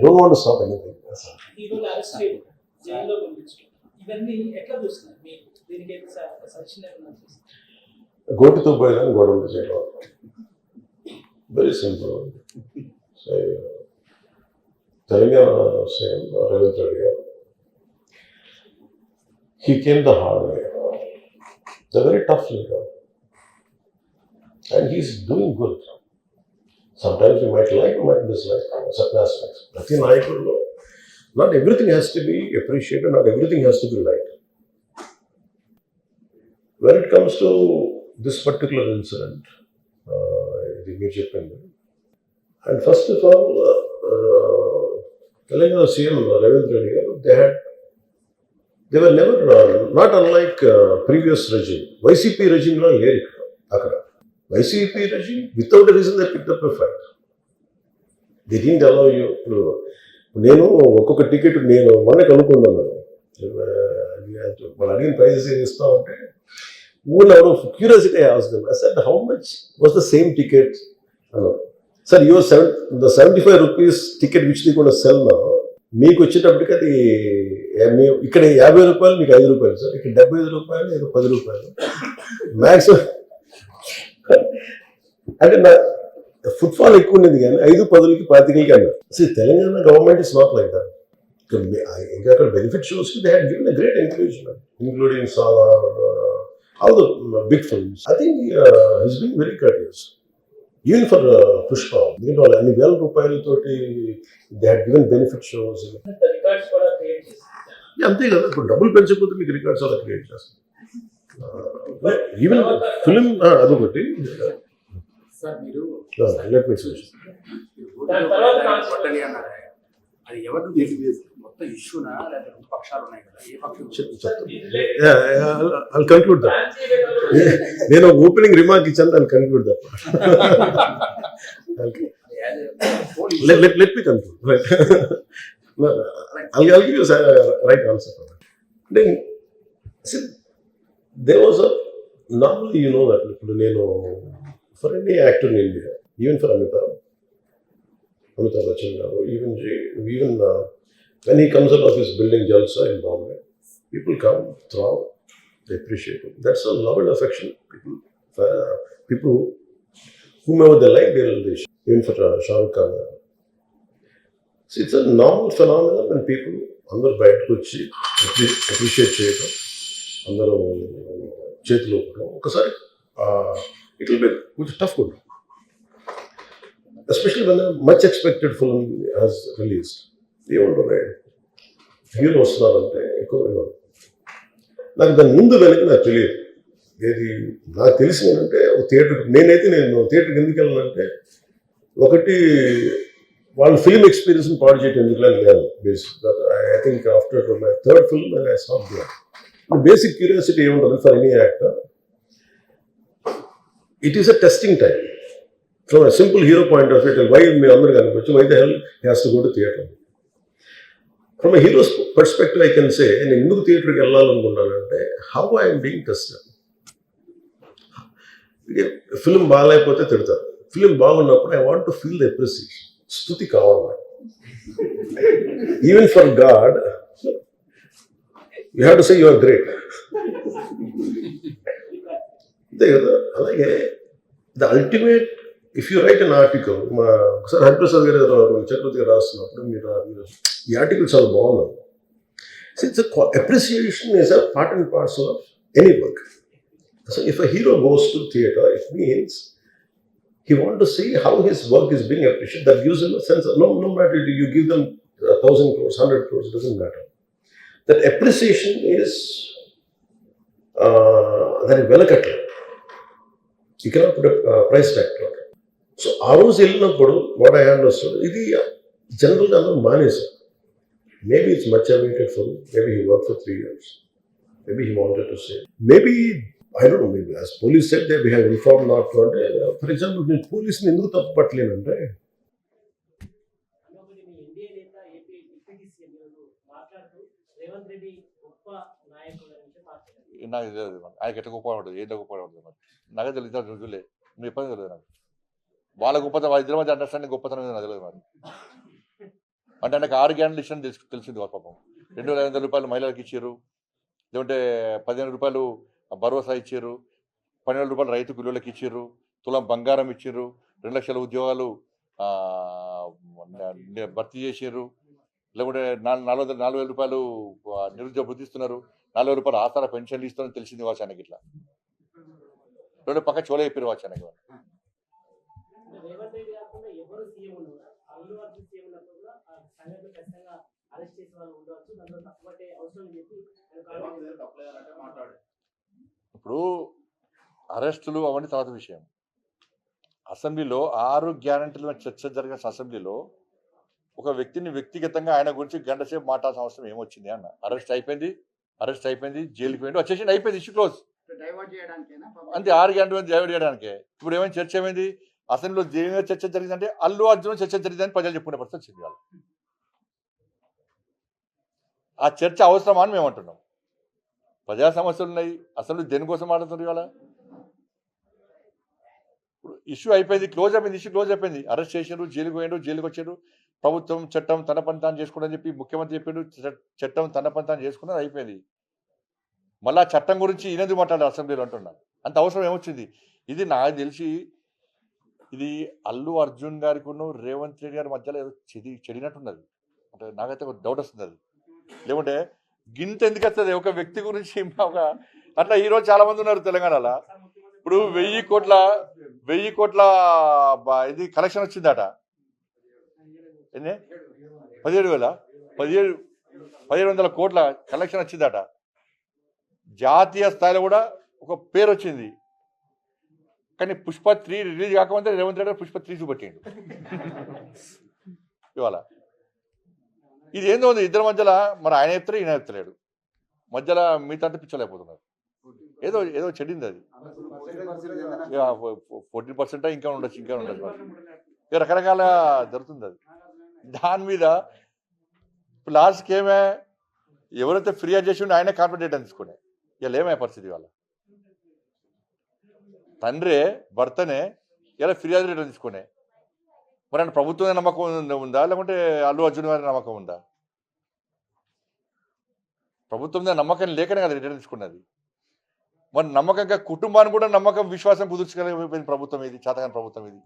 don't want to stop anything. ఈరోజు arrest చేయడం, జైల్లో పంపించడం, ఇవన్నీ ఎట్లా చూస్తున్నారు మీరు? దీనికి సజెషన్ ఏమన్నా చేస్తారు? గోటితో పోయేదాన్ని గొడవలు చేయడం. Very simple. Telangana CM Revanth Reddy గారు, he came the hard way. The very tough leader. And he's doing good. Sometimes we might like, we might dislike certain aspects. Prati Nayakulo, not everything has to be appreciated, not everything has to be liked. When it comes to this particular incident, the major pendant, and first of all, Telangana CM Ravindra Reddy garu, they were never, not unlike previous regime. YCP regime lo leru akkada. YCP regime, without a reason they picked up a fight. They didn't allow you to. నేను ఒక్కొక్క ticket నేను మొన్న కనుక్కున్నాను, వాళ్ళు అడిగిన prices ఏమి ఇస్తా ఉంటే ఊళ్ళో ఎవరో curiosity asked. I said how much was the same ticket అన్నారు. Sir your the 75 rupees ticket which the కూడా సెల్ నా, మీకు వచ్చేటప్పటికి అది ఇక్కడ 50 రూపాయలు, మీకు 5 రూపాయలు సార్, ఇక్కడ 75 రూపాయలు, ఏదో 10 రూపాయలు మ్యాక్సిమం. అంటే నా ఫుట్ఫాల్ ఎక్కువ ఉండేది కానీ 5-10కి 25కి అన్నారు. అసలు Telangana government is not like that. ఇంకా అక్కడ benefit shows they had given a great encouragement, including Salaar, all the big films. I think he's been very courteous. Even for Pushpa, ఎందుకంటే వాళ్ళు అన్ని వేల రూపాయలతోటి they had given benefit shows. అంతే కదా, ఇప్పుడు డబ్బులు పెంచకపోతే మీకు రికార్డ్స్ అలా క్రియేట్ చేస్తారు. ఈవెన్ ఫిలిం అదొకటి. అది ఎవరు మొత్తం ఇష్యూనా లేకపోతే పక్షాలు ఉన్నాయి కదా, ఏ పక్షం? I'll conclude that. నేను ఓపెనింగ్ రిమార్క్ ఇచ్చాను, I'll conclude that. Let me conclude. Right. I'll give you a right answer for that. Then, see, there was a, normally you know that for any actor in India, even for Amitabh Bachchan, even when he comes out of his building Jalsa in Bombay, people come, throw, they appreciate him. That's a love and affection. People whomever they like, they will show. Even for Shah Rukh Khan. See, it's a normal phenomenon when people అందరూ బయటకు వచ్చి appreciate చేయడం, అందరూ చేతులు ఊపడం. ఒకసారి it will be కొంచెం tough కూడా, especially when much expected film has released. ఏముంటుంది, హీరో వస్తున్నారంటే ఎక్కువ నాకు దాని ముందు వెనక్కి నాకు తెలియదు. ఏది నాకు తెలిసింది ఏంటంటే, నేను థియేటర్కి ఎందుకు వెళ్ళానంటే, ఒకటి వాళ్ళ ఫిల్మ్ ఎక్స్పీరియన్స్ని పాడు చేయడం ఎందుకు లేదు. Basic I think after my third film I stop there. Basic curiosity ఏముంటుంది for any actor, it is a testing time. From a simple hero point of view, why మీ అందరూ కనిపించు, why the hell he has to go to theatre. From a hero's perspective I can say, నేను ఎందుకు థియేటర్కి వెళ్ళాలనుకున్నానంటే, how I'm being tested. Film బాగాలేకపోతే తిడతారు, film బాగున్నప్పుడు I want to feel the appreciation. స్తుతి కావాలి. Even for God you have to say you are great. అంతే కదా. అలాగే the ultimate, if you write an article, ఒకసారి హరిప్రసాద్ గారు చక్రవర్తి గారు రాస్తున్నప్పుడు మీరు ఈ ఆర్టికల్ చాలా బాగుంది. It's appreciation is a part and parcel of any work. So if a hero goes to theatre, it means he wants to see how his work is being appreciated. That gives him a sense of, no matter you give them 1,000 crores, 100 crores, it doesn't matter. That appreciation is very well cut. You cannot put a price tag to it. So ఆ రోజు వెళ్ళినప్పుడు what I understood, ఇది జనరల్గా అందరూ మానేశారు. Maybe it's much awaited for him. Maybe he worked for 3 years. Maybe he wanted to say. Maybe I don't know, maybe as police said they have informed not to. For example, నేను పోలీసుని ఎందుకు తప్పు పట్టలేనంటే, నాకు తెలియదు, ఆయనకి ఎట్లా గొప్ప ఉంటుంది, ఏంటో గొప్ప ఉంటుంది, మరి నాకే తెలియదు. రుజువులే నువ్వు ఎప్పుడు తెలియదు నాకు. వాళ్ళ గొప్పతనం, వాళ్ళ ఇద్దరి మధ్య అండర్స్టాండింగ్ గొప్పతనం నాకు తెలియదు. మరి అంటే ఆయనకు 6 గ్యారెంటీలు ఇచ్చిన తెలిసింది వాళ్ళ పాపం. 2,500 రూపాయలు మహిళలకు ఇచ్చారు, లేకుంటే 15 రూపాయలు భరోసా ఇచ్చారు, 12 రూపాయలు రైతు కూలీలకు ఇచ్చారు, తులం బంగారం ఇచ్చారు, 2 లక్షల ఉద్యోగాలు భర్తీ చేసారు, లేకుంటే 4,000 రూపాయలు నిరుద్యోగ వృత్తి ఇస్తున్నారు, 4,000 రూపాయలు ఆసరా పెన్షన్లు ఇస్తున్నారని తెలిసింది కావచ్చు ఆయనకి. ఇట్లా 2 పక్క చోళ చెప్పారు కావచ్చు ఆయనకి. రేవంత్ రెడ్డి కాకుండా ఎవరు సీఎం ఉన్నారు, అల్లు అర్జున్ సీఎం ఉన్నప్పుడు కూడా ఆ సంఘటన ఖచ్చితంగా అరెస్ట్ చేసే వాళ్ళు ఉండవచ్చు, దాంట్లో తప్పబట్టే అవసరం అని చెప్పి ఇప్పుడు అరెస్టులు అవన్నీ తర్వాత విషయం. అసెంబ్లీలో 6 గ్యారెంటీల చర్చ జరిగిన అసెంబ్లీలో ఒక వ్యక్తిని వ్యక్తిగతంగా ఆయన గురించి గంట సేపు మాట్లాడాల్సిన అవసరం ఏమొచ్చింది అన్న. అరెస్ట్ అయిపోయింది, జైలుకి పోయింది, వచ్చేసి అయిపోయింది, ఇష్యూ క్లోజ్. అంతే, 6 గ్యారెంటీ డైవర్ట్ చేయడానికే. ఇప్పుడు ఏమైనా చర్చ ఏమైంది, అసెంబ్లీలో దేని చర్చ జరిగిందంటే అల్లు అర్జున్ చర్చ జరిగిందని ప్రజలు చెప్పుకునే పరిస్థితి వచ్చింది. వాళ్ళు ఆ చర్చ అవసరమా అని మేము అంటున్నాం. ప్రజా సమస్యలు ఉన్నాయి, అసెంబ్లీ దేనికోసం మాట్లాడుతున్నారు ఇవాళ. ఇష్యూ అయిపోయింది, ఇష్యూ క్లోజ్ అయిపోయింది. అరెస్ట్ చేసారు, జైలుకి పోయారు, జైలుకి వచ్చారు. ప్రభుత్వం చట్టం తన పని తాను చేసుకుని చెప్పి ముఖ్యమంత్రి చెప్పాడు, చట్టం తన పని తాను చేసుకున్నది అయిపోయింది. మళ్ళీ ఆ చట్టం గురించి ఈయనది మాట్లాడారు అసెంబ్లీలో అంటున్నా. అంత అవసరం ఏమొచ్చింది? ఇది నాకు తెలిసి ఇది అల్లు అర్జున్ గారికి రేవంత్ రెడ్డి గారి మధ్యలో ఏదో చెడినట్టున్నది. అంటే నాకైతే ఒక డౌట్ వస్తుంది అది. లేకుంటే గింత ఎందుకు వస్తుంది ఒక వ్యక్తి గురించి? అట్లా ఈరోజు చాలా మంది ఉన్నారు తెలంగాణలో. ఇప్పుడు 1000 కోట్ల ఇది కలెక్షన్ వచ్చిందట. ఎన్ని 17,000 కోట్ల కలెక్షన్ వచ్చిందట. జాతీయ స్థాయిలో కూడా ఒక పేరు వచ్చింది. కానీ పుష్ప 3 రిలీజ్ కాకముందే రేవంత్ రెడ్డి పుష్ప 3 చూపెట్టిండు ఇవాళ. ఇది ఏందో ఉంది ఇద్దరి మధ్యలో. మరి ఆయన చెప్తారు, ఈయన చెప్తలేడు. మధ్యలో మిగతా పిచ్చలేకపోతున్నారు. ఏదో చెడింది అది. 14% ఇంకా ఉండొచ్చు. రకరకాల జరుగుతుంది అది. దాని మీద లాస్ట్కి ఏమే ఎవరైతే ఫిర్యాదు చేసి ఉంటే ఆయనే కార్పొరేట్ తీసుకునే. ఇలా ఏమయ్యే పరిస్థితి వాళ్ళ తండ్రే భర్తనే ఇలా ఫిర్యాదు రేట్ తీసుకునే. మరి ఆయన ప్రభుత్వం నమ్మకం ఉందా, లేకుంటే అల్లు అర్జున్ గారి నమ్మకం ఉందా? ప్రభుత్వం మీద నమ్మకం లేకనే కదా రిటర్న్ తీసుకున్నది. మరి నమ్మకంగా కుటుంబాన్ని కూడా నమ్మకం విశ్వాసం కుదుర్చుకోలేకపోయింది ప్రభుత్వం ఇది, చేతకాని ప్రభుత్వం ఇది.